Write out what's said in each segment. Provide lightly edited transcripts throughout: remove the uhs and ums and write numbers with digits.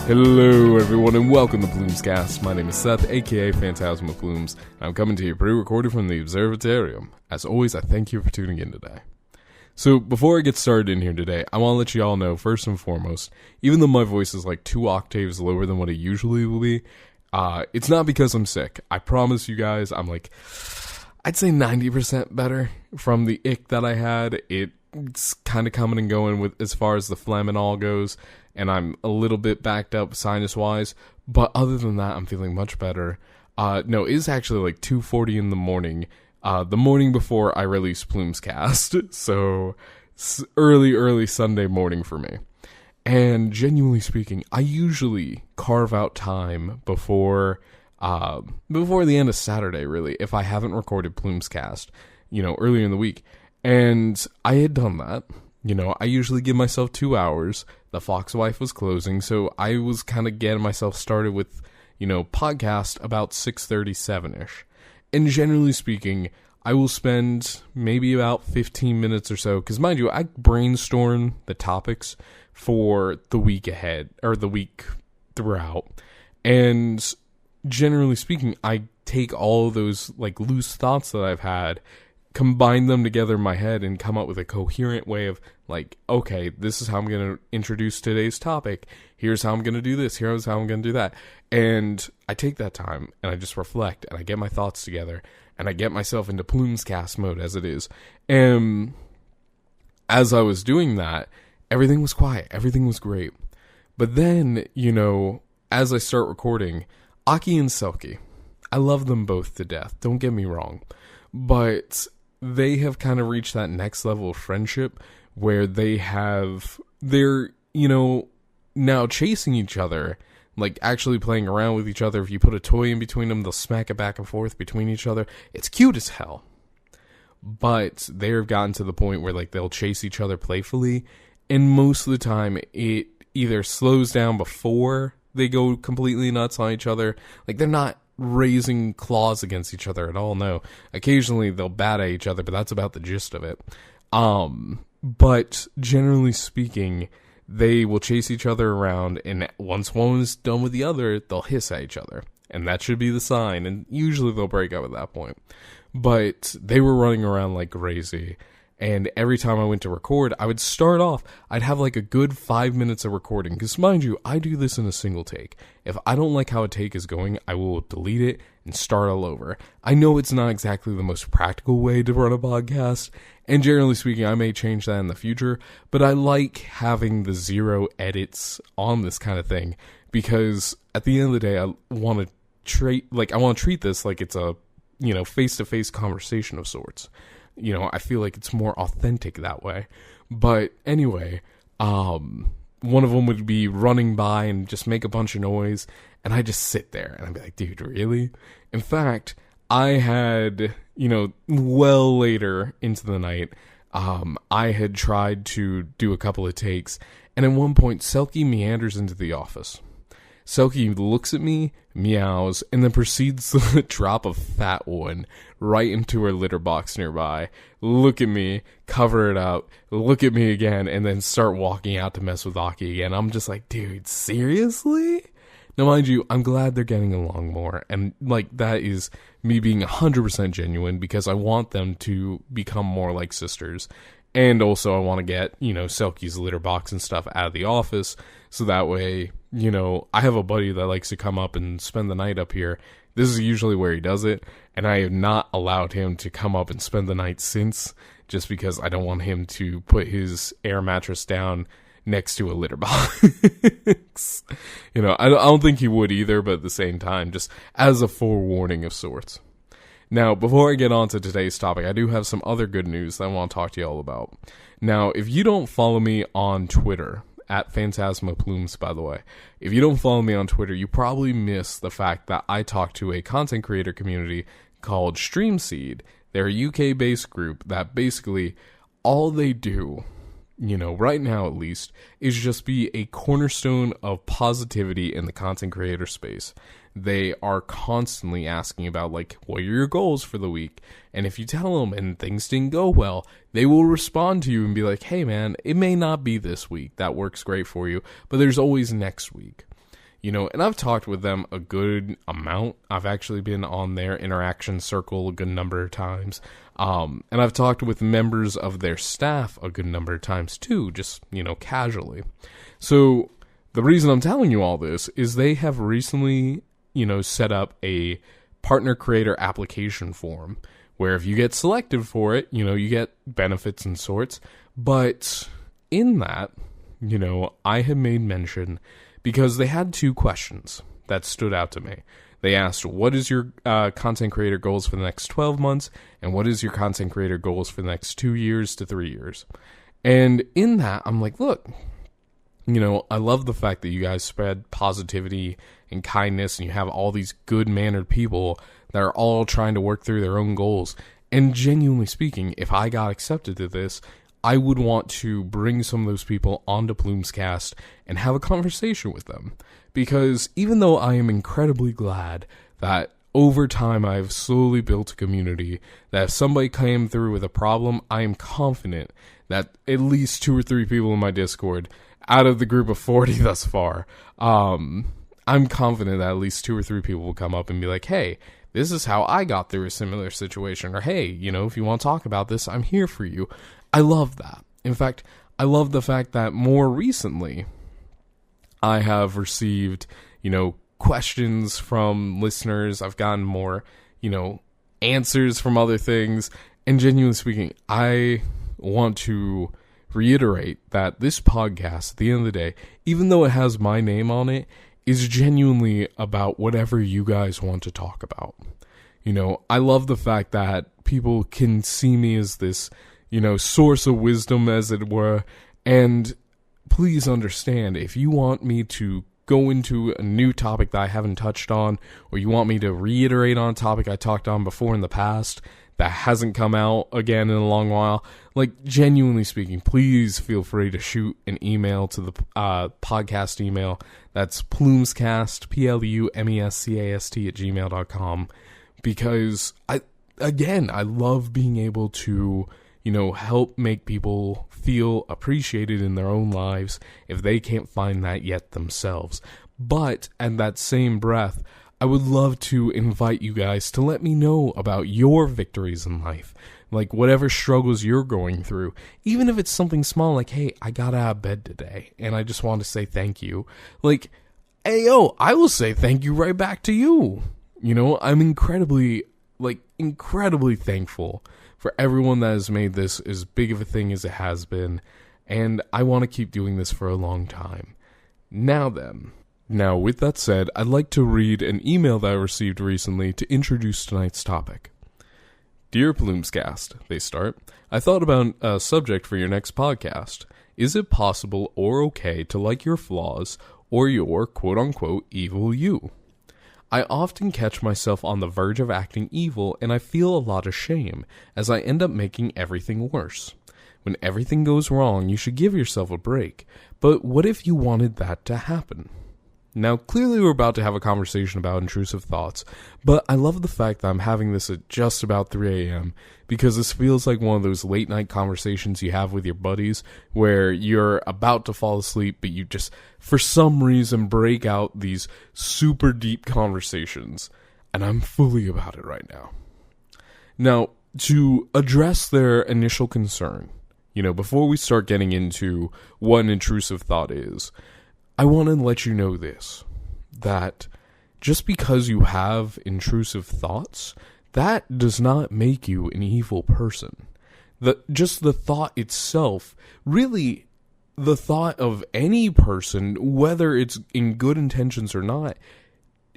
Hello everyone and welcome to PlumesCast. My name is Seth, aka PhantasmaPlumes, and I'm coming to you pre-recorded from the Observatorium. As always, I thank you for tuning in today. So, before I get started in here today, I want to let you all know, first and foremost, even though my voice is like 2 octaves lower than what it usually will be, it's not because I'm sick. I promise you guys, I'm like, I'd say 90% better from the ick that I had. It's kind of coming and going with as far as the phlegm and all goes, and I'm a little bit backed up sinus-wise, but other than that, I'm feeling much better. No, it's actually like 2:40 in the morning, the morning before I release PlumesCast, so early Sunday morning for me. And genuinely speaking, I usually carve out time before the end of Saturday, really, if I haven't recorded PlumesCast, earlier in the week. And I had done that. I usually give myself 2 hours. The Fox Wife was closing, so I was kind of getting myself started with, podcast about 6:37-ish. And generally speaking, I will spend maybe about 15 minutes or so, because mind you, I brainstorm the topics for the week ahead, or the week throughout. And generally speaking, I take all those loose thoughts that I've had, combine them together in my head, and come up with a coherent way of okay, this is how I'm going to introduce today's topic. Here's how I'm going to do this. Here's how I'm going to do that. And I take that time and I just reflect and I get my thoughts together and I get myself into PlumesCast mode as it is. And as I was doing that, everything was quiet. Everything was great. But then, as I start recording, Aki and Selkie, I love them both to death. Don't get me wrong. But they have kind of reached that next level of friendship where they're now chasing each other, actually playing around with each other. If you put a toy in between them, they'll smack it back and forth between each other. It's cute as hell. But they've gotten to the point where they'll chase each other playfully, and most of the time it either slows down before they go completely nuts on each other. They're not raising claws against each other at all, no. Occasionally they'll bat at each other, but that's about the gist of it. But generally speaking, they will chase each other around, and once one is done with the other, they'll hiss at each other. And that should be the sign, and usually they'll break up at that point. But they were running around like crazy, and every time I went to record, I would start off, I'd have a good 5 minutes of recording, because mind you, I do this in a single take. If I don't like how a take is going, I will delete it and start all over. I know it's not exactly the most practical way to run a podcast, and generally speaking, I may change that in the future, but I like having the 0 edits on this kind of thing, because at the end of the day, I want to treat this like it's a, face-to-face conversation of sorts. I feel like it's more authentic that way. But anyway, one of them would be running by and just make a bunch of noise, and I just sit there, and I'd be like, dude, really? In fact, I had, well later into the night, I had tried to do a couple of takes, and at one point, Selkie meanders into the office. Selkie looks at me, meows, and then proceeds to drop a fat one right into her litter box nearby. Look at me, cover it up, look at me again, and then start walking out to mess with Aki again. I'm just like, dude, seriously? Now, mind you, I'm glad they're getting along more, and that is me being 100% genuine, because I want them to become more like sisters. And also, I want to get, Selkie's litter box and stuff out of the office, so that way, I have a buddy that likes to come up and spend the night up here. This is usually where he does it, and I have not allowed him to come up and spend the night since, just because I don't want him to put his air mattress down next to a litter box. I don't think he would either, but at the same time, just as a forewarning of sorts. Now, before I get on to today's topic, I do have some other good news that I want to talk to you all about. Now, if you don't follow me on Twitter, at PhantasmaPlumes, by the way, if you don't follow me on Twitter, you probably miss the fact that I talk to a content creator community called Streamseed. They're a UK-based group that basically all they do, right now at least, is just be a cornerstone of positivity in the content creator space. They are constantly asking about, what are your goals for the week? And if you tell them and things didn't go well, they will respond to you and be like, hey man, it may not be this week. That works great for you, but there's always next week. And I've talked with them a good amount. I've actually been on their interaction circle a good number of times. And I've talked with members of their staff a good number of times too, just, casually. So the reason I'm telling you all this is they have recently, set up a partner creator application form where if you get selected for it, you get benefits and sorts. But in that, I had made mention because they had 2 questions that stood out to me. They asked, what is your content creator goals for the next 12 months? And what is your content creator goals for the next 2 years to 3 years? And in that, I'm like, look, I love the fact that you guys spread positivity and kindness and you have all these good-mannered people that are all trying to work through their own goals. And genuinely speaking, if I got accepted to this, I would want to bring some of those people onto PlumesCast and have a conversation with them. Because even though I am incredibly glad that over time I've slowly built a community, that if somebody came through with a problem, I am confident that at least 2 or 3 people in my Discord, out of the group of 40 thus far, I'm confident that at least 2 or 3 people will come up and be like, hey, this is how I got through a similar situation. Or, hey, if you want to talk about this, I'm here for you. I love that. In fact, I love the fact that more recently, I have received, questions from listeners. I've gotten more, answers from other things. And genuinely speaking, I want to reiterate that this podcast, at the end of the day, even though it has my name on it, is genuinely about whatever you guys want to talk about. I love the fact that people can see me as this, source of wisdom, as it were. And please understand, if you want me to go into a new topic that I haven't touched on, or you want me to reiterate on a topic I talked on before in the past that hasn't come out again in a long while, genuinely speaking, please feel free to shoot an email to the podcast email. That's PlumesCast, PLUMESCAST @gmail.com, because I love being able to, help make people feel appreciated in their own lives if they can't find that yet themselves. But at that same breath, I would love to invite you guys to let me know about your victories in life. Whatever struggles you're going through. Even if it's something small like, hey, I got out of bed today and I just want to say thank you. Hey, I will say thank you right back to you. I'm incredibly thankful for everyone that has made this as big of a thing as it has been. And I want to keep doing this for a long time. Now, with that said, I'd like to read an email that I received recently to introduce tonight's topic. Dear PlumesCast, they start, I thought about a subject for your next podcast. Is it possible or okay to like your flaws or your quote-unquote evil you? I often catch myself on the verge of acting evil and I feel a lot of shame as I end up making everything worse. When everything goes wrong, you should give yourself a break. But what if you wanted that to happen? Now, clearly we're about to have a conversation about intrusive thoughts, but I love the fact that I'm having this at just about 3 a.m. because this feels like one of those late night conversations you have with your buddies where you're about to fall asleep, but you just, for some reason, break out these super deep conversations, and I'm fully about it right now. Now, to address their initial concern, before we start getting into what an intrusive thought is, I want to let you know this, that just because you have intrusive thoughts, that does not make you an evil person. Just the thought itself, really, the thought of any person, whether it's in good intentions or not,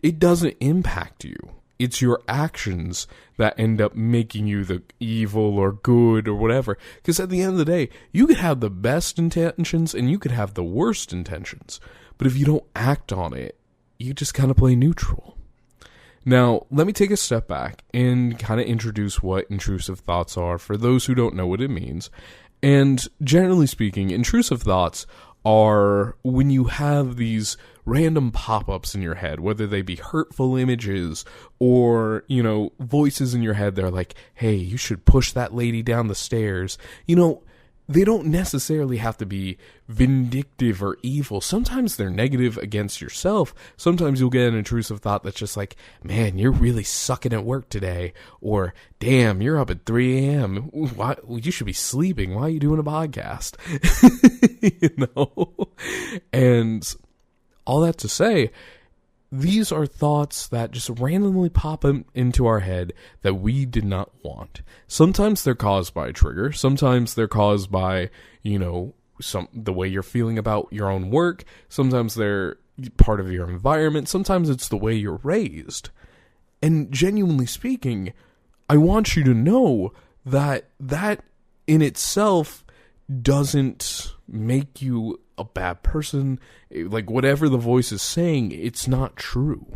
it doesn't impact you. It's your actions that end up making you the evil or good or whatever. Because at the end of the day, you could have the best intentions and you could have the worst intentions. But if you don't act on it, you just kind of play neutral. Now, let me take a step back and kind of introduce what intrusive thoughts are for those who don't know what it means. And generally speaking, intrusive thoughts are when you have these random pop-ups in your head, whether they be hurtful images or, voices in your head that are like, hey, you should push that lady down the stairs. they don't necessarily have to be vindictive or evil. Sometimes they're negative against yourself. Sometimes you'll get an intrusive thought that's just like, man, you're really sucking at work today. Or, damn, you're up at 3 a.m. Why, you should be sleeping. Why are you doing a podcast? You know? And all that to say, these are thoughts that just randomly pop into our head that we did not want. Sometimes they're caused by a trigger. Sometimes they're caused by, you know, the way you're feeling about your own work. Sometimes they're part of your environment. Sometimes it's the way you're raised. And genuinely speaking, I want you to know that that in itself doesn't make you a bad person. Like, whatever the voice is saying, it's not true.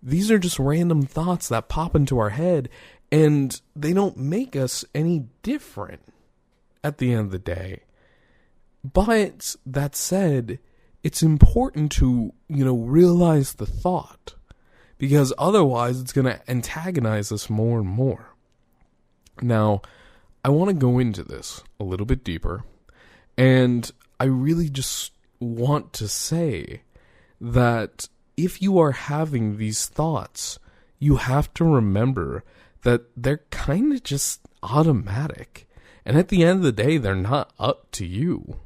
These are just random thoughts that pop into our head, and they don't make us any different at the end of the day. But that said, it's important to, you know, realize the thought, because otherwise it's going to antagonize us more and more. Now, I want to go into this a little bit deeper, and I really just want to say that if you are having these thoughts, you have to remember that they're kind of just automatic. And at the end of the day, they're not up to you.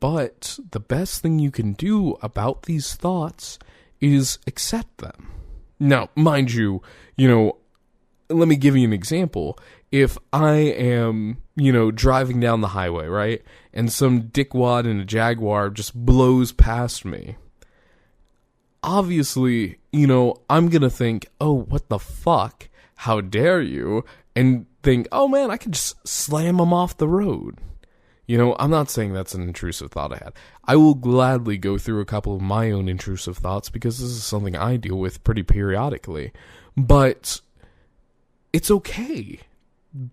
But the best thing you can do about these thoughts is accept them. Now, mind you, you know, let me give you an example. If I am, you know, driving down the highway, right, and some dickwad in a Jaguar just blows past me, obviously, you know, I'm going to think, oh, what the fuck? How dare you? And think, oh man, I could just slam him off the road. You know, I'm not saying that's an intrusive thought I had. I will gladly go through a couple of my own intrusive thoughts because this is something I deal with pretty periodically. But it's okay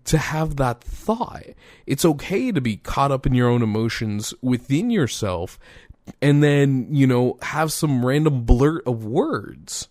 to have that thought. It's okay to be caught up in your own emotions within yourself and then, you know, have some random blurt of words.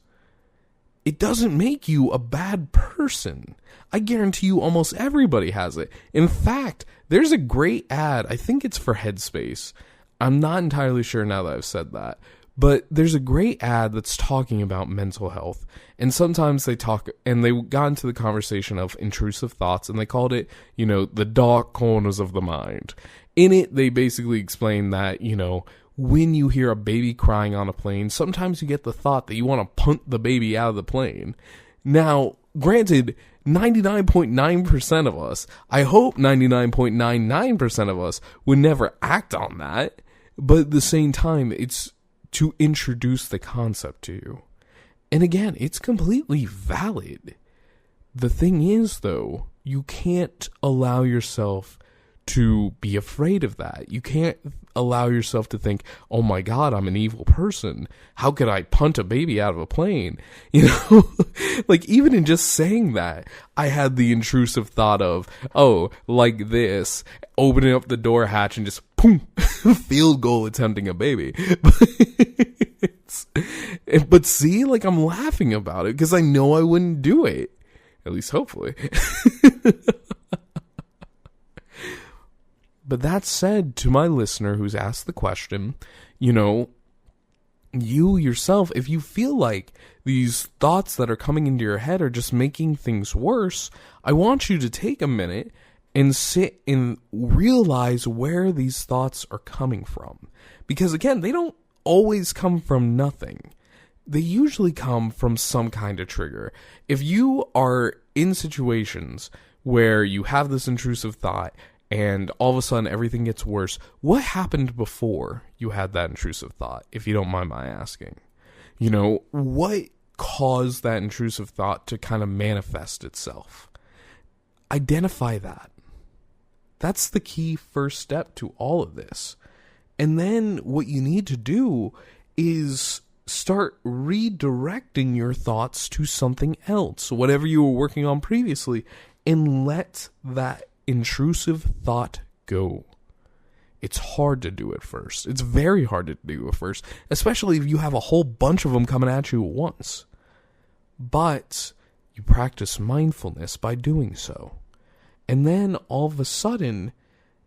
It doesn't make you a bad person. I guarantee you almost everybody has it. In fact, there's a great ad. I think it's for Headspace. I'm not entirely sure now that I've said that. But there's a great ad that's talking about mental health. And sometimes they talk, and they got into the conversation of intrusive thoughts, and they called it, you know, the dark corners of the mind. In it, they basically explain that, you know, when you hear a baby crying on a plane, sometimes you get the thought that you want to punt the baby out of the plane. Now, granted, 99.9% of us, I hope 99.99% of us would never act on that. But at the same time, it's to introduce the concept to you. And again, it's completely valid. The thing is, though, you can't allow yourself to be afraid of that. You can't allow yourself to think, oh my God, I'm an evil person. How could I punt a baby out of a plane? You know, like even in just saying that, I had the intrusive thought of, oh, like this, opening up the door hatch and just boom, field goal attempting a baby. But see, like I'm laughing about it because I know I wouldn't do it. At least hopefully. But that said, to my listener who's asked the question, you know, you yourself, if you feel like these thoughts that are coming into your head are just making things worse, I want you to take a minute and sit and realize where these thoughts are coming from. Because again, they don't always come from nothing. They usually come from some kind of trigger. If you are in situations where you have this intrusive thought and all of a sudden everything gets worse, what happened before you had that intrusive thought, if you don't mind my asking? You know, what caused that intrusive thought to kind of manifest itself? Identify that. That's the key first step to all of this. And then what you need to do is start redirecting your thoughts to something else, whatever you were working on previously, and let that intrusive thought go. It's hard to do at first. It's very hard to do at first, especially if you have a whole bunch of them coming at you at once. But you practice mindfulness by doing so. And then all of a sudden,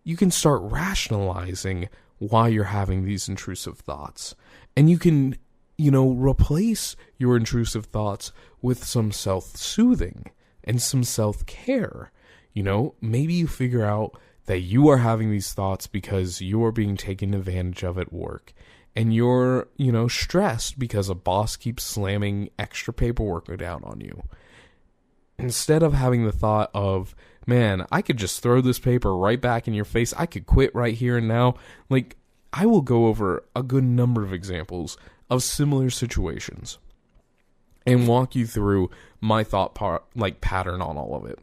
you can start rationalizing why you're having these intrusive thoughts. And you can, replace your intrusive thoughts with some self-soothing and some self-care. Maybe you figure out that you are having these thoughts because you are being taken advantage of at work. And you're, stressed because a boss keeps slamming extra paperwork down on you. Instead of having the thought of, man, I could just throw this paper right back in your face. I could quit right here and now. Like, I will go over a good number of examples of similar situations and walk you through my thought pattern on all of it.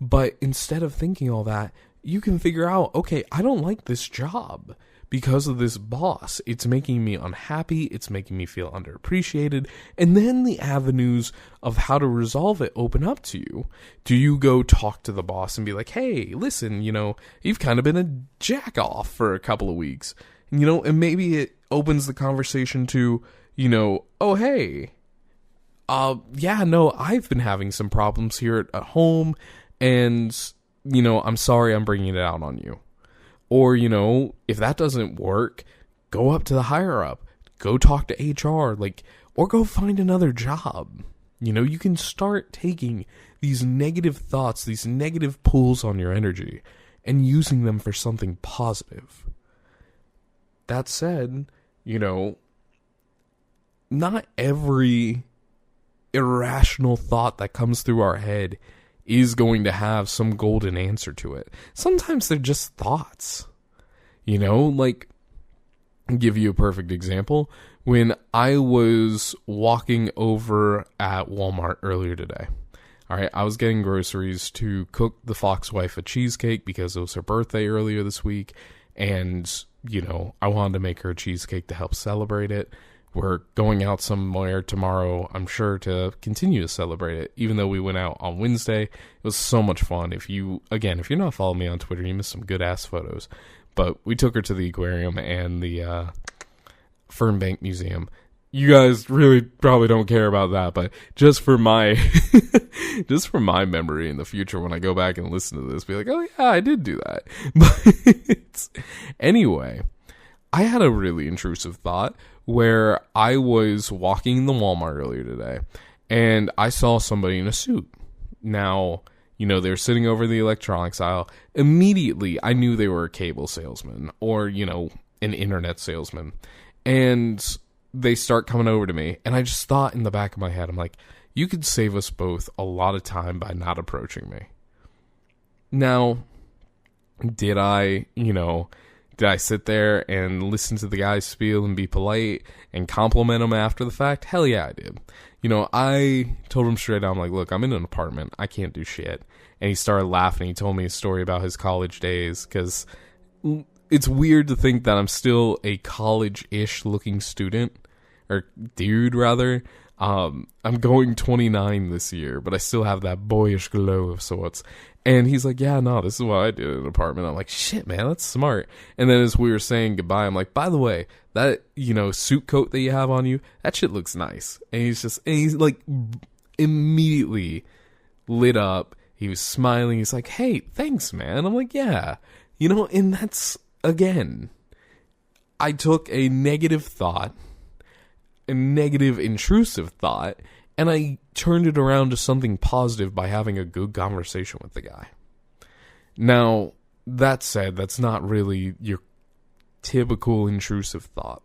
But instead of thinking all that, you can figure out, okay, I don't like this job because of this boss. It's making me unhappy. It's making me feel underappreciated. And then the avenues of how to resolve it open up to you. Do you go talk to the boss and be like, hey, listen, you've kind of been a jack off for a couple of weeks. And maybe it opens the conversation to, oh, hey, I've been having some problems here at home, and, I'm sorry I'm bringing it out on you. Or, if that doesn't work, go up to the higher up, go talk to HR, or go find another job. You can start taking these negative thoughts, these negative pulls on your energy, and using them for something positive. That said, not every irrational thought that comes through our head is going to have some golden answer to it. Sometimes they're just thoughts. I'll give you a perfect example. When I was walking over at Walmart earlier today, all right, I was getting groceries to cook the fox wife a cheesecake because it was her birthday earlier this week, and I wanted to make her a cheesecake to help celebrate it. We're going out somewhere tomorrow, I'm sure, to continue to celebrate it, even though we went out on Wednesday. It was so much fun. If you're not following me on Twitter, you missed some good-ass photos. But we took her to the aquarium and the Fernbank Museum. You guys really probably don't care about that, but just for my memory in the future when I go back and listen to this, be like, oh yeah, I did do that. But anyway, I had a really intrusive thought where I was walking in the Walmart earlier today, and I saw somebody in a suit. Now, they were sitting over the electronics aisle. Immediately, I knew they were a cable salesman or, an internet salesman. And they start coming over to me, and I just thought in the back of my head, I'm like, you could save us both a lot of time by not approaching me. Now, did I sit there and listen to the guy's spiel and be polite and compliment him after the fact? Hell yeah, I did. I told him straight out, I'm like, look, I'm in an apartment. I can't do shit. And he started laughing. He told me a story about his college days, because it's weird to think that I'm still a college-ish looking student, or dude, rather. I'm going 29 this year, but I still have that boyish glow of sorts. And he's like, yeah, no, this is what I did in an apartment. I'm like, shit, man, that's smart. And then as we were saying goodbye, I'm like, by the way, that, suit coat that you have on you, that shit looks nice. And he's like immediately lit up. He was smiling. He's like, hey, thanks, man. I'm like, yeah, and that's, again, I took a negative thought, a negative intrusive thought, and I turned it around to something positive by having a good conversation with the guy. Now, that said, that's not really your typical intrusive thought.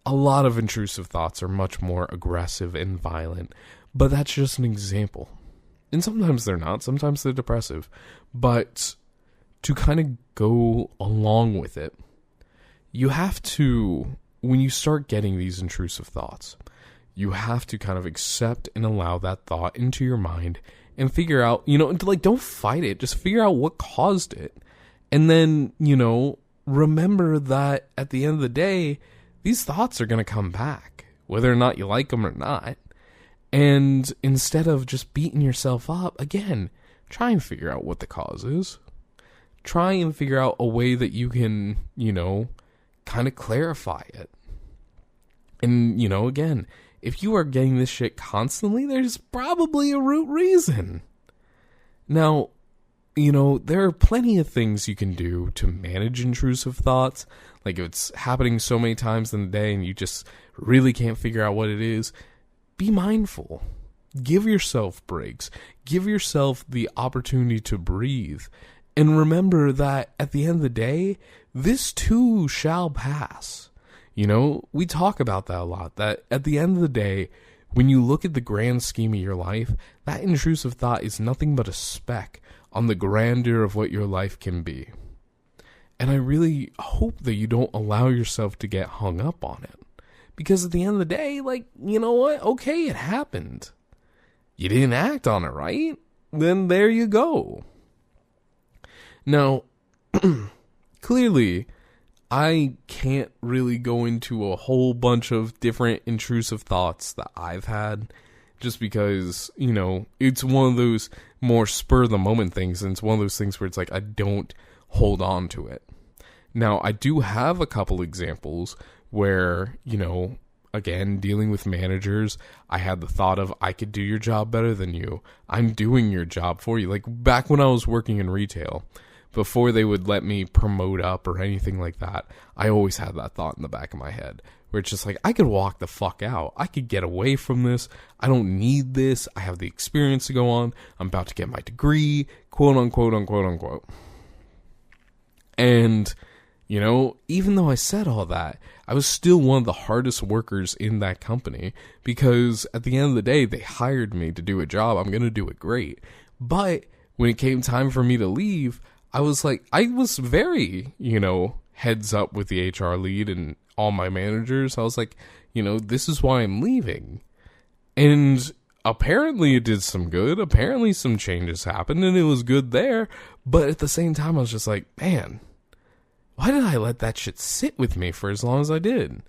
A lot of intrusive thoughts are much more aggressive and violent, but that's just an example. And sometimes they're not, sometimes they're depressive. But to kind of go along with it, you have to, when you start getting these intrusive thoughts, you have to kind of accept and allow that thought into your mind and figure out, don't fight it. Just figure out what caused it. And then, remember that at the end of the day, these thoughts are going to come back, whether or not you like them or not. And instead of just beating yourself up, again, try and figure out what the cause is. Try and figure out a way that you can, kind of clarify it. And, again, if you are getting this shit constantly, there's probably a root reason. Now, there are plenty of things you can do to manage intrusive thoughts. Like, if it's happening so many times in the day and you just really can't figure out what it is, be mindful. Give yourself breaks. Give yourself the opportunity to breathe. And remember that at the end of the day, this too shall pass. We talk about that a lot, that at the end of the day, when you look at the grand scheme of your life, that intrusive thought is nothing but a speck on the grandeur of what your life can be. And I really hope that you don't allow yourself to get hung up on it. Because at the end of the day, you know what? Okay, it happened. You didn't act on it, right? Then there you go. Now, clearly, I can't really go into a whole bunch of different intrusive thoughts that I've had. Just because, it's one of those more spur-of-the-moment things. And it's one of those things where it's like, I don't hold on to it. Now, I do have a couple examples where, again, dealing with managers, I had the thought of, I could do your job better than you. I'm doing your job for you. Like, back when I was working in retail, before they would let me promote up or anything like that, I always had that thought in the back of my head, where it's just like, I could walk the fuck out. I could get away from this. I don't need this. I have the experience to go on. I'm about to get my degree, quote unquote, unquote, unquote. And, even though I said all that, I was still one of the hardest workers in that company, because at the end of the day, they hired me to do a job. I'm going to do it great. But when it came time for me to leave, I was very, heads up with the HR lead and all my managers. I was like, this is why I'm leaving. And apparently it did some good. Apparently some changes happened and it was good there. But at the same time, I was just like, man, why did I let that shit sit with me for as long as I did?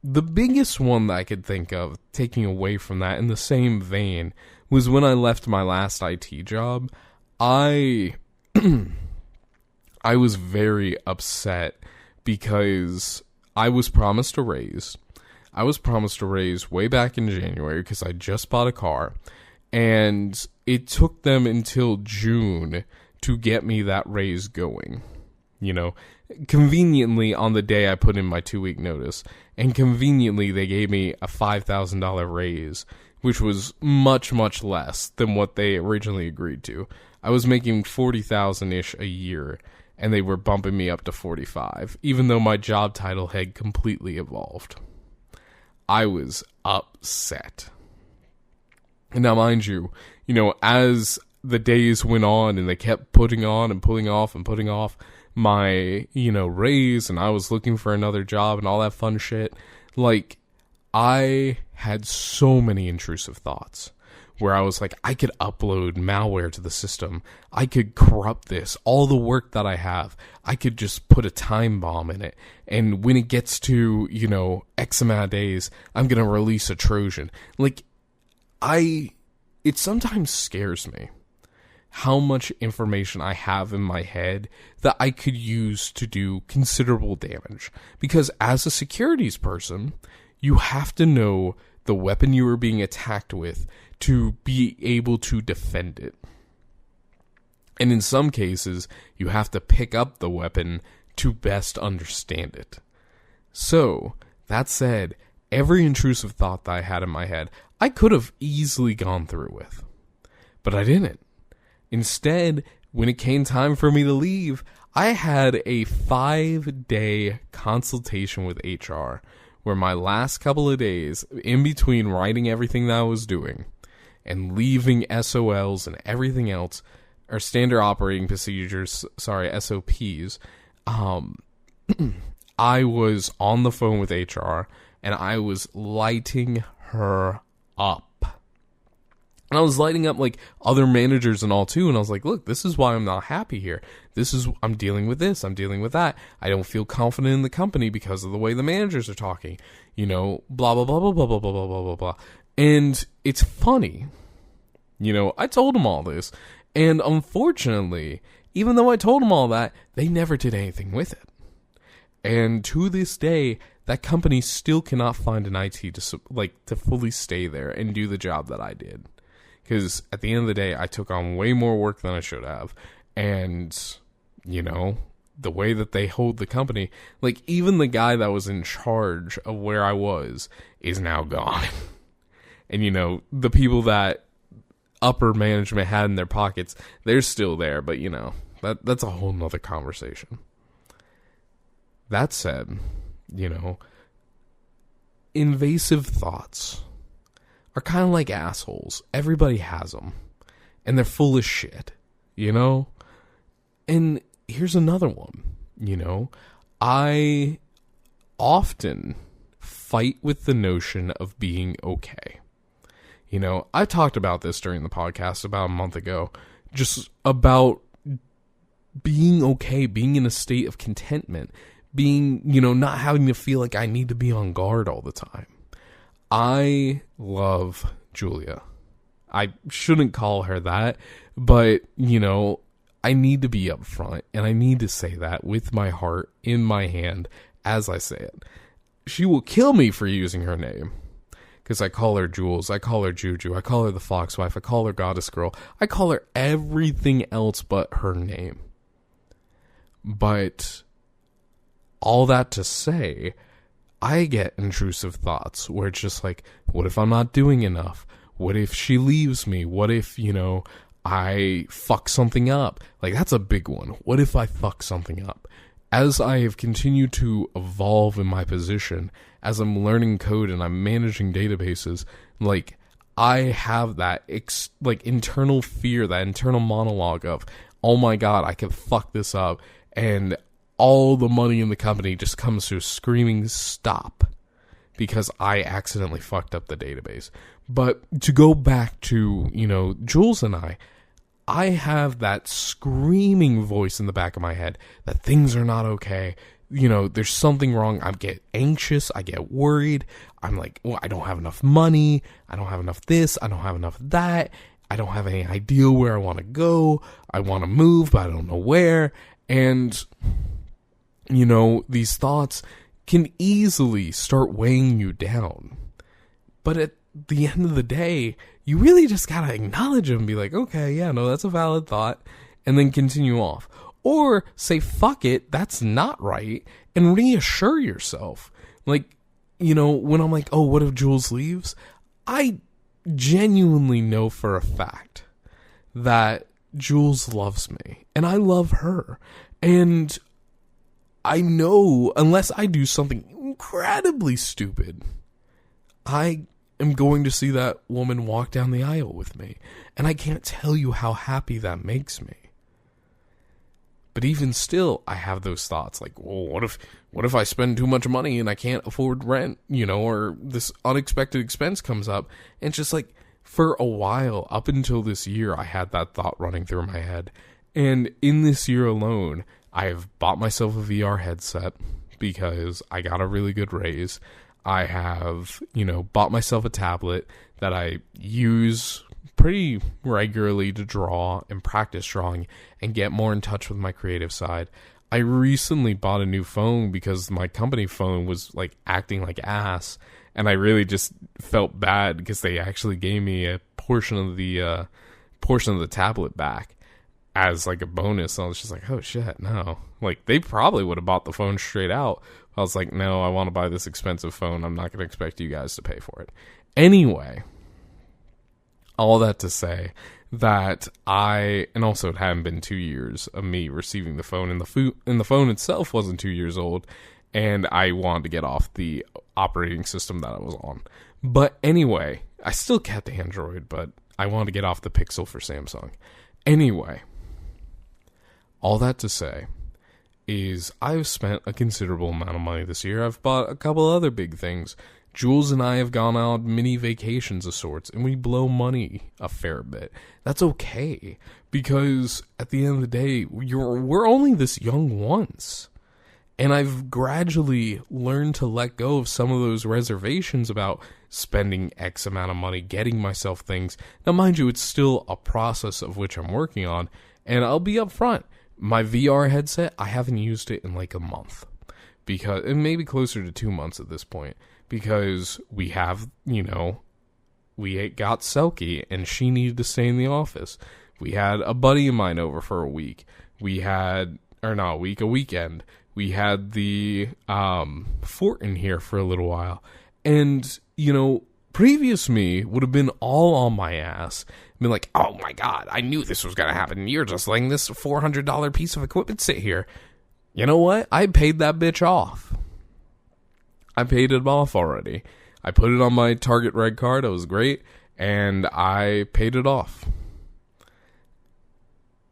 The biggest one that I could think of, taking away from that in the same vein, was when I left my last IT job. I was very upset because I was promised a raise. I was promised a raise way back in January because I just bought a car. And it took them until June to get me that raise going. Conveniently on the day I put in my 2-week notice. And conveniently they gave me a $5,000 raise, which was much, much less than what they originally agreed to. I was making $40,000-ish a year, and they were bumping me up to $45,000, even though my job title had completely evolved. I was upset. And now, mind you, as the days went on and they kept putting on and putting off and putting off my, raise, and I was looking for another job and all that fun shit, I had so many intrusive thoughts where I was like, I could upload malware to the system. I could corrupt this. All the work that I have, I could just put a time bomb in it. And when it gets to, X amount of days, I'm going to release a Trojan. It sometimes scares me how much information I have in my head that I could use to do considerable damage. Because as a securities person, you have to know the weapon you are being attacked with to be able to defend it. And in some cases, you have to pick up the weapon to best understand it. So, that said, every intrusive thought that I had in my head, I could have easily gone through with. But I didn't. Instead, when it came time for me to leave, I had a 5-day consultation with HR, where my last couple of days, in between writing everything that I was doing, and leaving SOLs and everything else, or standard operating procedures, SOPs, I was on the phone with HR, and I was lighting her up. And I was lighting up other managers and all too, and I was like, look, this is why I'm not happy here. I'm dealing with this, I'm dealing with that. I don't feel confident in the company because of the way the managers are talking. Blah, blah, blah, blah, blah, blah, blah, blah, blah, blah. And it's funny. I told them all this. And unfortunately, even though I told them all that, they never did anything with it. And to this day, that company still cannot find an IT to fully stay there and do the job that I did. Because at the end of the day, I took on way more work than I should have. And, you know, the way that they hold the company, like, even the guy that was in charge of where I was is now gone. And, you know, the people that upper management had in their pockets, they're still there. But, you know, that's a whole nother conversation. That said, you know, invasive thoughts are kind of like assholes. Everybody has them. And they're full of shit, you know? And here's another one, you know? I often fight with the notion of being okay. You know, I talked about this during the podcast about a month ago, just about being okay, being in a state of contentment, being, you know, not having to feel like I need to be on guard all the time. I love Julia. I shouldn't call her that, but, you know, I need to be upfront, and I need to say that with my heart in my hand as I say it. She will kill me for using her name, because I call her Jules, I call her Juju, I call her the Fox Wife, I call her Goddess Girl, I call her everything else but her name. But all that to say, I get intrusive thoughts where it's just like, what if I'm not doing enough? What if she leaves me? What if, you know, I fuck something up? Like, that's a big one. What if I fuck something up? As I have continued to evolve in my position, as I'm learning code and I'm managing databases, like, I have that, internal fear, that internal monologue of, oh my god, I could fuck this up, and all the money in the company just comes to a screaming stop because I accidentally fucked up the database. But to go back to, you know, Jules and I have that screaming voice in the back of my head that things are not okay. You know, there's something wrong. I get anxious. I get worried. I'm like, well, I don't have enough money. I don't have enough this. I don't have enough that. I don't have any idea where I want to go. I want to move, but I don't know where. And, you know, these thoughts can easily start weighing you down. But at the end of the day, you really just gotta acknowledge them and be like, okay, yeah, no, that's a valid thought, and then continue off. Or say, fuck it, that's not right, and reassure yourself. Like, you know, when I'm like, oh, what if Jules leaves? I genuinely know for a fact that Jules loves me, and I love her. And I know, unless I do something incredibly stupid, I am going to see that woman walk down the aisle with me. And I can't tell you how happy that makes me. But even still, I have those thoughts like, well, what if I spend too much money and I can't afford rent, you know, or this unexpected expense comes up? And it's just like, for a while, up until this year, I had that thought running through my head. And in this year alone, I have bought myself a VR headset because I got a really good raise. I have, you know, bought myself a tablet that I use pretty regularly to draw and practice drawing and get more in touch with my creative side. I recently bought a new phone because my company phone was like acting like ass, and I really just felt bad because they actually gave me a portion of the tablet back as like a bonus. And I was just like, oh shit, no. Like, they probably would have bought the phone straight out. I was like, no, I want to buy this expensive phone. I'm not going to expect you guys to pay for it. Anyway, all that to say that and also it hadn't been 2 years of me receiving the phone, and the phone itself wasn't 2 years old, and I wanted to get off the operating system that I was on. But anyway, I still kept Android, but I wanted to get off the Pixel for Samsung. Anyway, all that to say is I've spent a considerable amount of money this year. I've bought a couple other big things. Jules and I have gone on mini vacations of sorts, and we blow money a fair bit. That's okay, because at the end of the day, we're only this young once. And I've gradually learned to let go of some of those reservations about spending X amount of money, getting myself things. Now, mind you, it's still a process of which I'm working on, and I'll be upfront. My VR headset, I haven't used it in like a month, because, and maybe closer to 2 months at this point, because we have, you know, we got Selkie, and she needed to stay in the office. We had a buddy of mine over for a week. We had, or not a week, a weekend. We had the fort in here for a little while. And, you know, previous me would have been all on my ass. Been like, oh my God, I knew this was going to happen. You're just letting this $400 piece of equipment sit here. You know what? I paid that bitch off. I paid it off already. I put it on my Target Red card. It was great. And I paid it off.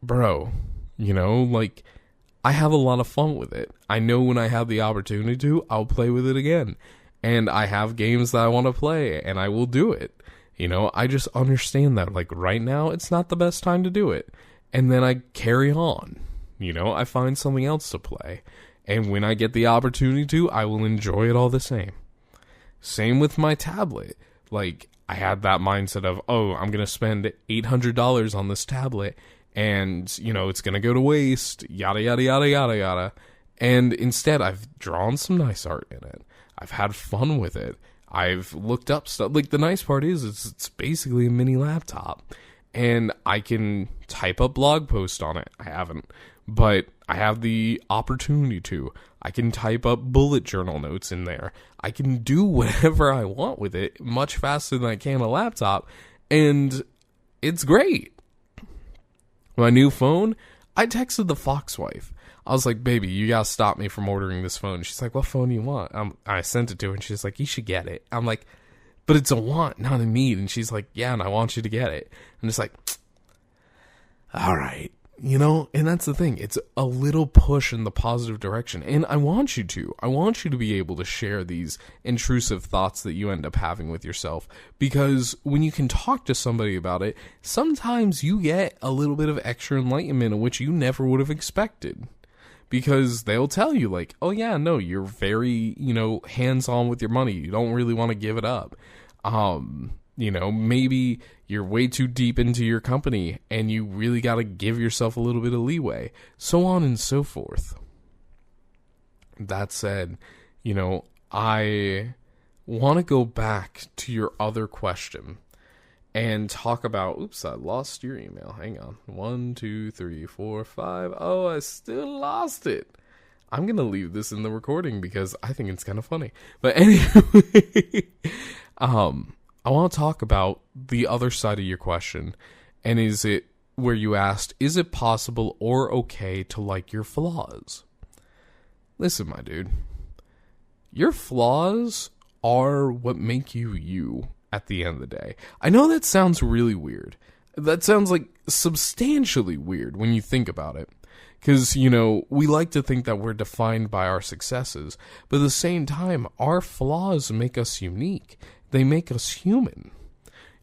Bro, you know, like, I have a lot of fun with it. I know when I have the opportunity to, I'll play with it again. And I have games that I want to play, and I will do it. You know, I just understand that, like, right now, it's not the best time to do it. And then I carry on. You know, I find something else to play. And when I get the opportunity to, I will enjoy it all the same. Same with my tablet. Like, I had that mindset of, oh, I'm going to spend $800 on this tablet, and, you know, it's going to go to waste, yada, yada, yada, yada, yada. And instead, I've drawn some nice art in it. I've had fun with it. I've looked up stuff. Like, the nice part is it's basically a mini laptop. And I can type up blog posts on it. I haven't. But I have the opportunity to. I can type up bullet journal notes in there. I can do whatever I want with it much faster than I can a laptop. And it's great. My new phone, I texted the Fox wife. I was like, baby, you gotta stop me from ordering this phone. She's like, what phone do you want? I sent it to her, and she's like, you should get it. I'm like, but it's a want, not a need. And she's like, yeah, and I want you to get it. I'm just like, all right. You know, and that's the thing. It's a little push in the positive direction. And I want you to. I want you to be able to share these intrusive thoughts that you end up having with yourself. Because when you can talk to somebody about it, sometimes you get a little bit of extra enlightenment in which you never would have expected. Because they'll tell you, like, oh yeah, no, you're very, you know, hands-on with your money. You don't really want to give it up. You know, maybe you're way too deep into your company and you really got to give yourself a little bit of leeway. So on and so forth. That said, you know, I want to go back to your other question and talk about, oops, I lost your email. Hang on. 1, 2, 3, 4, 5. Oh, I still lost it. I'm going to leave this in the recording because I think it's kind of funny. But anyway, I want to talk about the other side of your question. And is it where you asked, is it possible or okay to like your flaws? Listen, my dude, your flaws are what make you you at the end of the day. I know that sounds really weird. That sounds like substantially weird when you think about it. Because, you know, we like to think that we're defined by our successes. But at the same time, our flaws make us unique. They make us human.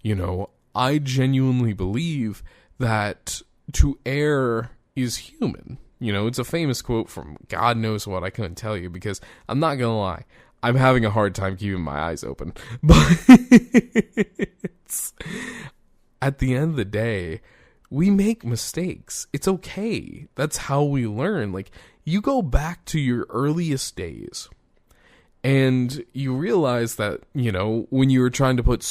You know, I genuinely believe that to err is human. You know, it's a famous quote from God knows what. I couldn't tell you because I'm not going to lie. I'm having a hard time keeping my eyes open. But at the end of the day, we make mistakes. It's okay. That's how we learn. Like, you go back to your earliest days and you realize that, you know, when you were trying to put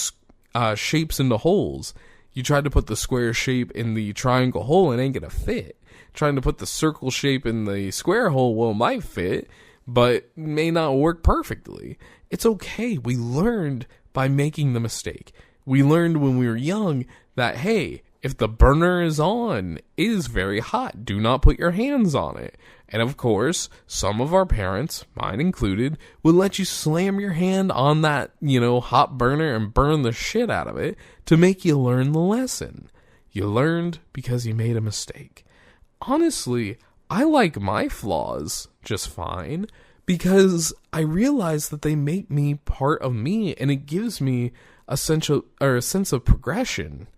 shapes into holes, you tried to put the square shape in the triangle hole, it ain't gonna fit. Trying to put the circle shape in the square hole, well, it might fit, but may not work perfectly. It's okay. We learned by making the mistake. We learned when we were young that, hey, if the burner is on, it is very hot. Do not put your hands on it. And of course, some of our parents, mine included, would let you slam your hand on that, you know, hot burner and burn the shit out of it to make you learn the lesson. You learned because you made a mistake. Honestly, I like my flaws just fine because I realize that they make me part of me and it gives me a sense of progression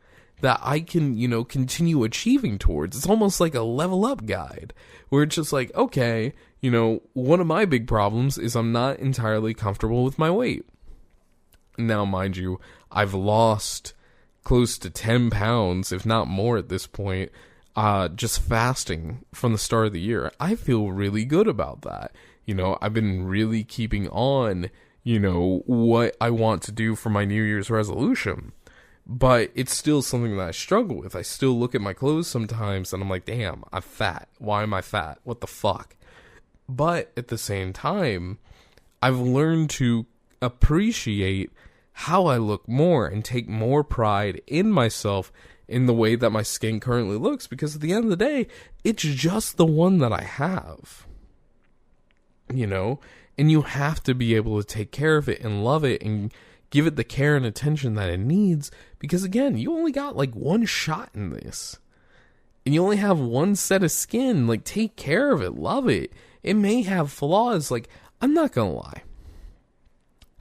that I can, you know, continue achieving towards. It's almost like a level up guide where it's just like, okay, you know, one of my big problems is I'm not entirely comfortable with my weight. Now, mind you, I've lost close to 10 pounds, if not more at this point, just fasting from the start of the year. I feel really good about that. You know, I've been really keeping on, you know, what I want to do for my New Year's resolution. But it's still something that I struggle with. I still look at my clothes sometimes and I'm like, damn, I'm fat. Why am I fat? What the fuck? But at the same time, I've learned to appreciate how I look more and take more pride in myself in the way that my skin currently looks, because at the end of the day, it's just the one that I have. You know? And you have to be able to take care of it and love it and give it the care and attention that it needs, because again, you only got like one shot in this. And you only have one set of skin. Like, take care of it, love it. It may have flaws. Like, I'm not gonna lie.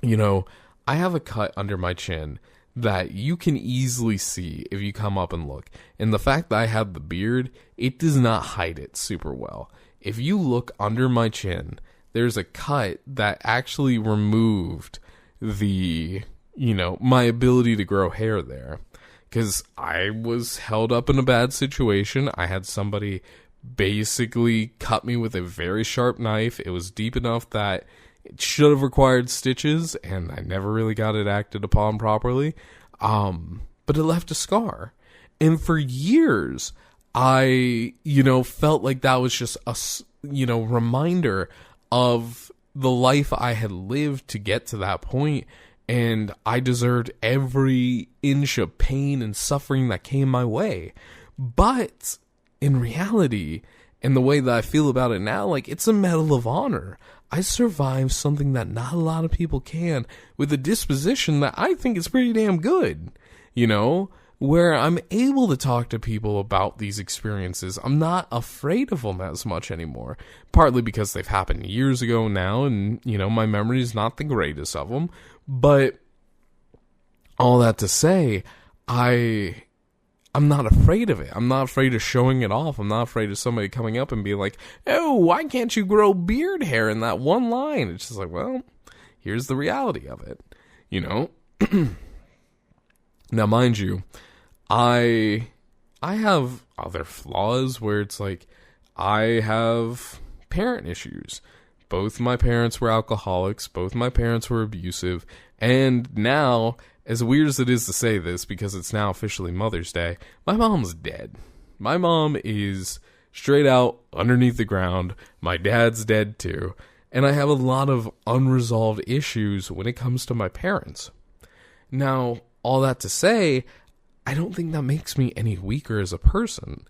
You know, I have a cut under my chin that you can easily see if you come up and look. And the fact that I have the beard, it does not hide it super well. If you look under my chin, there's a cut that actually removed the, you know, my ability to grow hair there. Because I was held up in a bad situation. I had somebody basically cut me with a very sharp knife. It was deep enough that it should have required stitches, and I never really got it acted upon properly. But it left a scar. And for years, I, you know, felt like that was just a, you know, reminder of the life I had lived to get to that point, and I deserved every inch of pain and suffering that came my way. But in reality, and the way that I feel about it now, like, it's a medal of honor. I survived something that not a lot of people can, with a disposition that I think is pretty damn good, you know? Where I'm able to talk to people about these experiences. I'm not afraid of them as much anymore. Partly because they've happened years ago now, and, you know, my memory is not the greatest of them. But all that to say, I'm not afraid of it. I'm not afraid of showing it off. I'm not afraid of somebody coming up and being like, oh, why can't you grow beard hair in that one line? It's just like, well, here's the reality of it, you know? Now, mind you, I have other flaws where it's like, I have parent issues. Both my parents were alcoholics. Both my parents were abusive. And now, as weird as it is to say this, because it's now officially Mother's Day, my mom's dead. My mom is straight out underneath the ground. My dad's dead too. And I have a lot of unresolved issues when it comes to my parents. Now, all that to say, I don't think that makes me any weaker as a person.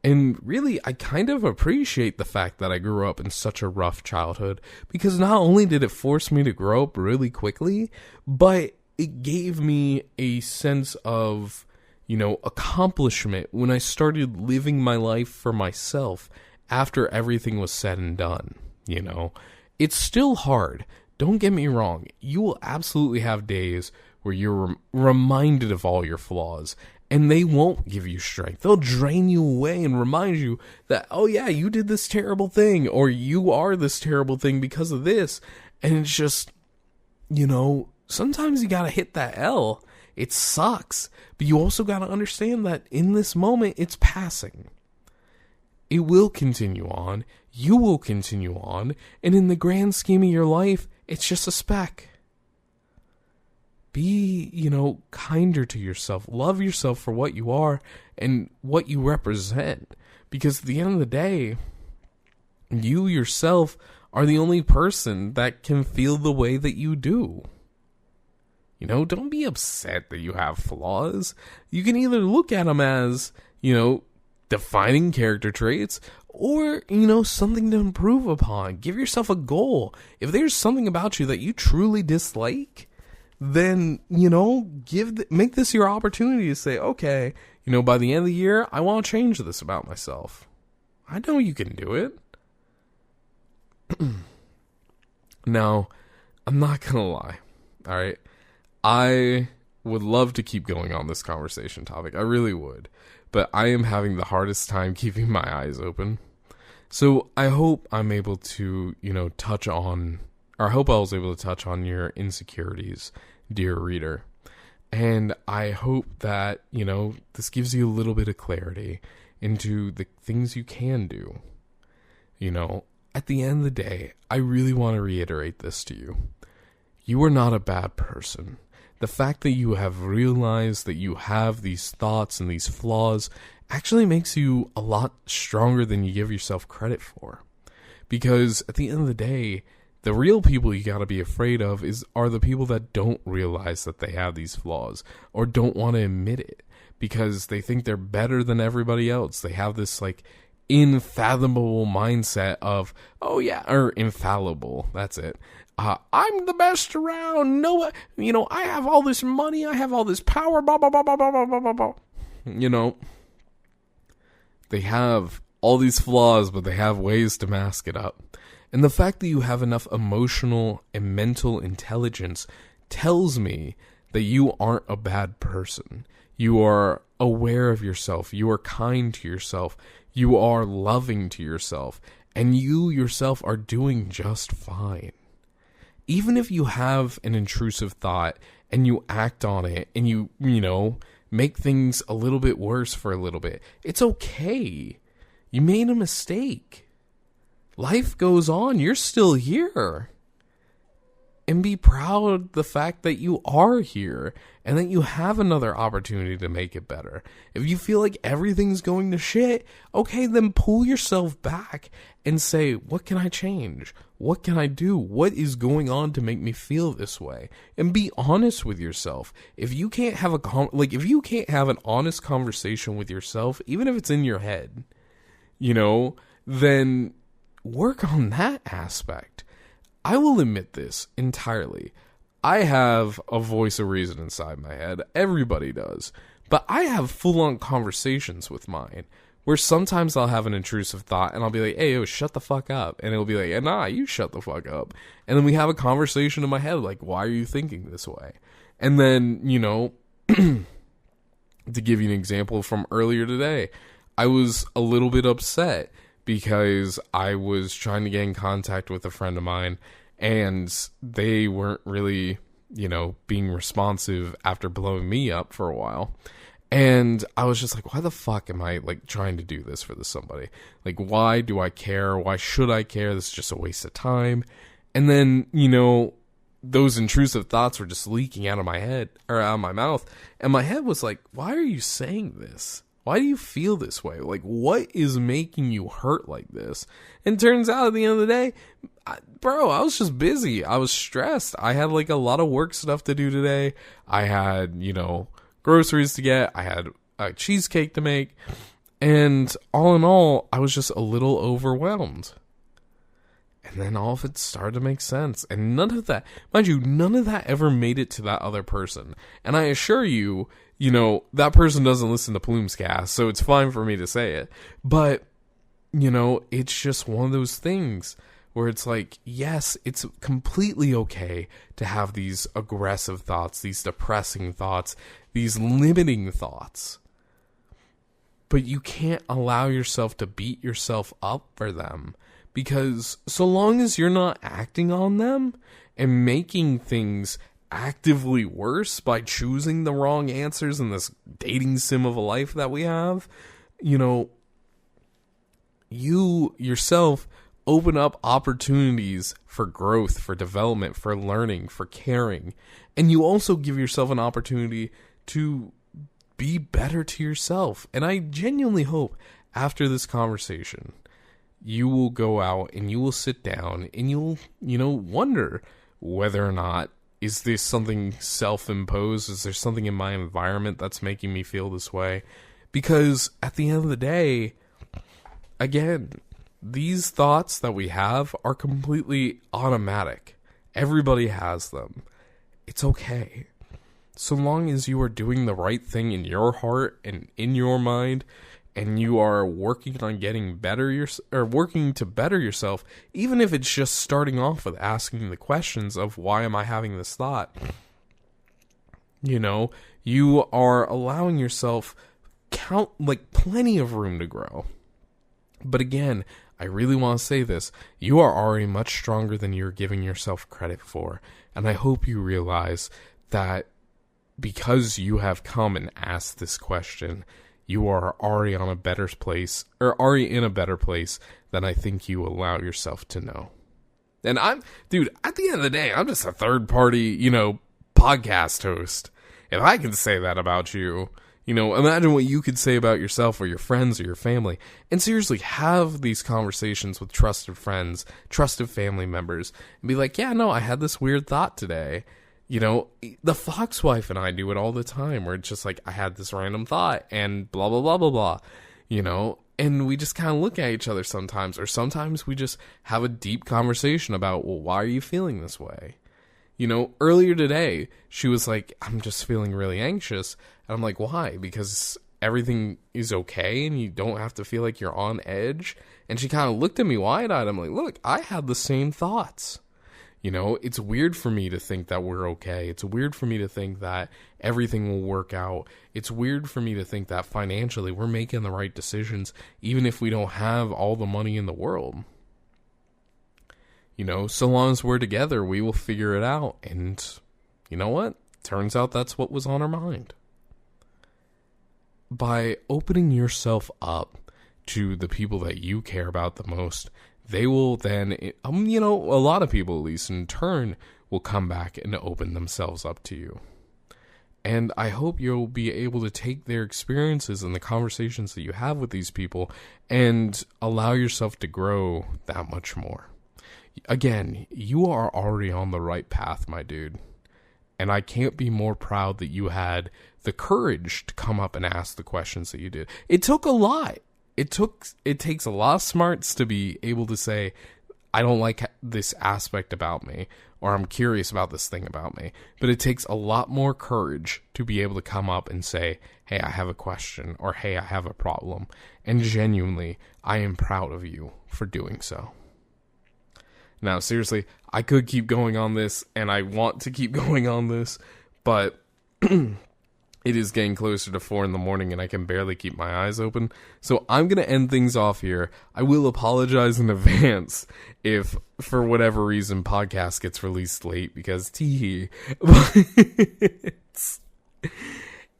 And really, I kind of appreciate the fact that I grew up in such a rough childhood, because not only did it force me to grow up really quickly, but it gave me a sense of, you know, accomplishment when I started living my life for myself after everything was said and done, you know. It's still hard. Don't get me wrong. You will absolutely have days where you're reminded of all your flaws, and they won't give you strength. They'll drain you away and remind you that, oh yeah, you did this terrible thing, or you are this terrible thing because of this. And it's just, you know, sometimes you gotta hit that L. It sucks, but you also gotta understand that in this moment, it's passing. It will continue on, you will continue on, and in the grand scheme of your life, it's just a speck. Be, you know, kinder to yourself. Love yourself for what you are and what you represent. Because at the end of the day, you yourself are the only person that can feel the way that you do. You know, don't be upset that you have flaws. You can either look at them as, you know, defining character traits, or, you know, something to improve upon. Give yourself a goal. If there's something about you that you truly dislike, then, you know, make this your opportunity to say, okay, you know, by the end of the year, I want to change this about myself. I know you can do it. Now, I'm not going to lie, all right? I would love to keep going on this conversation topic. I really would. But I am having the hardest time keeping my eyes open. So I hope I'm able to, you know, I hope I was able to touch on your insecurities, dear reader. And I hope that, you know, this gives you a little bit of clarity into the things you can do. You know, at the end of the day, I really want to reiterate this to you. You are not a bad person. the fact that you have realized that you have these thoughts and these flaws actually makes you a lot stronger than you give yourself credit for. Because at the end of the day, the real people you gotta be afraid of are the people that don't realize that they have these flaws or don't want to admit it because they think they're better than everybody else. They have this like unfathomable mindset of, oh yeah, or infallible, that's it. I'm the best around. No, I have all this money. I have all this power. Blah, blah, blah, blah, blah, blah, blah, blah. They have all these flaws, but they have ways to mask it up. And the fact that you have enough emotional and mental intelligence tells me that you aren't a bad person. You are aware of yourself. You are kind to yourself. You are loving to yourself. And you yourself are doing just fine. Even if you have an intrusive thought and you act on it and you make things a little bit worse for a little bit, it's okay. You made a mistake. Life goes on. You're still here. And be proud of the fact that you are here and that you have another opportunity to make it better. If you feel like everything's going to shit, okay, then pull yourself back and say, what can I change? What can I do? What is going on to make me feel this way? And be honest with yourself. If you can't have if you can't have an honest conversation with yourself, even if it's in your head, then work on that aspect. I will admit this entirely. I have a voice of reason inside my head. Everybody does. But I have full-on conversations with mine where sometimes I'll have an intrusive thought and I'll be like, hey, yo, shut the fuck up. And it'll be like, nah, you shut the fuck up. And then we have a conversation in my head like, why are you thinking this way? And then, to give you an example from earlier today, I was a little bit upset because I was trying to get in contact with a friend of mine and they weren't really, being responsive after blowing me up for a while. And I was just like, why the fuck am I trying to do this for somebody? Why do I care? Why should I care? This is just a waste of time. And then, those intrusive thoughts were just leaking out of my head or out of my mouth. And my head was like, why are you saying this? Why do you feel this way? What is making you hurt like this? And turns out at the end of the day, I was just busy. I was stressed. I had a lot of work stuff to do today. I had, groceries to get. I had a cheesecake to make. And all in all, I was just a little overwhelmed. And then all of it started to make sense. And none of that, mind you, none of that ever made it to that other person. And I assure you, that person doesn't listen to PlumesCast, so it's fine for me to say it. But, it's just one of those things where it's like, yes, it's completely okay to have these aggressive thoughts, these depressing thoughts, these limiting thoughts. But you can't allow yourself to beat yourself up for them. Because so long as you're not acting on them and making things actively worse by choosing the wrong answers in this dating sim of a life that we have, you yourself open up opportunities for growth, for development, for learning, for caring. And you also give yourself an opportunity to be better to yourself. And I genuinely hope after this conversation, you will go out and you will sit down and you'll, wonder whether or not, is this something self-imposed? Is there something in my environment that's making me feel this way? Because at the end of the day, again, these thoughts that we have are completely automatic. Everybody has them. It's okay. So long as you are doing the right thing in your heart and in your mind, and you are working on getting better, working to better yourself, even if it's just starting off with asking the questions of why am I having this thought, you are allowing yourself plenty of room to grow. But again, I really want to say this, you are already much stronger than you're giving yourself credit for. And I hope you realize that because you have come and asked this question, you are already on a better place, or already in a better place than I think you allow yourself to know. And at the end of the day, I'm just a third party, podcast host. If I can say that about you, imagine what you could say about yourself or your friends or your family. And seriously, have these conversations with trusted friends, trusted family members, and be like, yeah, no, I had this weird thought today. The Fox wife and I do it all the time, where it's just like, I had this random thought and blah, blah, blah, blah, blah, and we just kind of look at each other sometimes, or sometimes we just have a deep conversation about, well, why are you feeling this way? Earlier today, she was like, I'm just feeling really anxious. And I'm like, why? Because everything is okay and you don't have to feel like you're on edge. And she kind of looked at me wide-eyed. I'm like, look, I had the same thoughts. It's weird for me to think that we're okay. It's weird for me to think that everything will work out. It's weird for me to think that financially we're making the right decisions, even if we don't have all the money in the world. So long as we're together, we will figure it out. And you know what? Turns out that's what was on her mind. By opening yourself up to the people that you care about the most, they will then, a lot of people at least in turn will come back and open themselves up to you. And I hope you'll be able to take their experiences and the conversations that you have with these people and allow yourself to grow that much more. Again, you are already on the right path, my dude. And I can't be more proud that you had the courage to come up and ask the questions that you did. It took a lot. It takes a lot of smarts to be able to say, I don't like this aspect about me, or I'm curious about this thing about me. But it takes a lot more courage to be able to come up and say, hey, I have a question, or hey, I have a problem. And genuinely, I am proud of you for doing so. Now, seriously, I could keep going on this, and I want to keep going on this, but it is getting closer to 4 a.m, and I can barely keep my eyes open. So I'm going to end things off here. I will apologize in advance if, for whatever reason, podcast gets released late, because tee.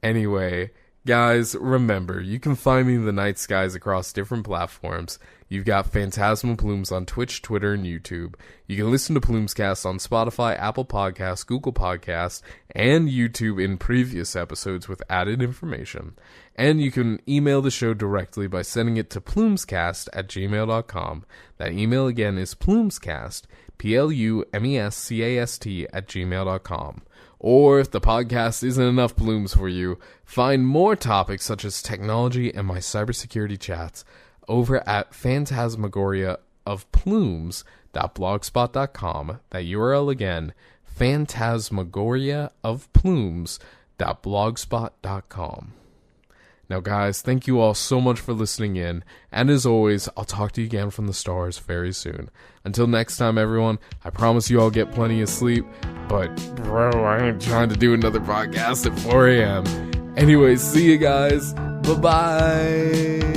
Anyway, guys, remember, you can find me in the night skies across different platforms. You've got PhantasmaPlumes on Twitch, Twitter, and YouTube. You can listen to PlumesCast on Spotify, Apple Podcasts, Google Podcasts, and YouTube in previous episodes with added information. And you can email the show directly by sending it to PlumesCast@gmail.com. That email again is PlumesCast, PLUMESCAST @gmail.com. Or if the podcast isn't enough plumes for you, find more topics such as technology and my cybersecurity chats over at phantasmagoriaofplumes.blogspot.com. That URL again, phantasmagoriaofplumes.blogspot.com. Now guys, thank you all so much for listening in, and as always, I'll talk to you again from the stars very soon. Until next time, everyone, I promise you I'll get plenty of sleep, but bro, I ain't trying to do another podcast at 4 a.m. Anyways, see you guys, bye-bye!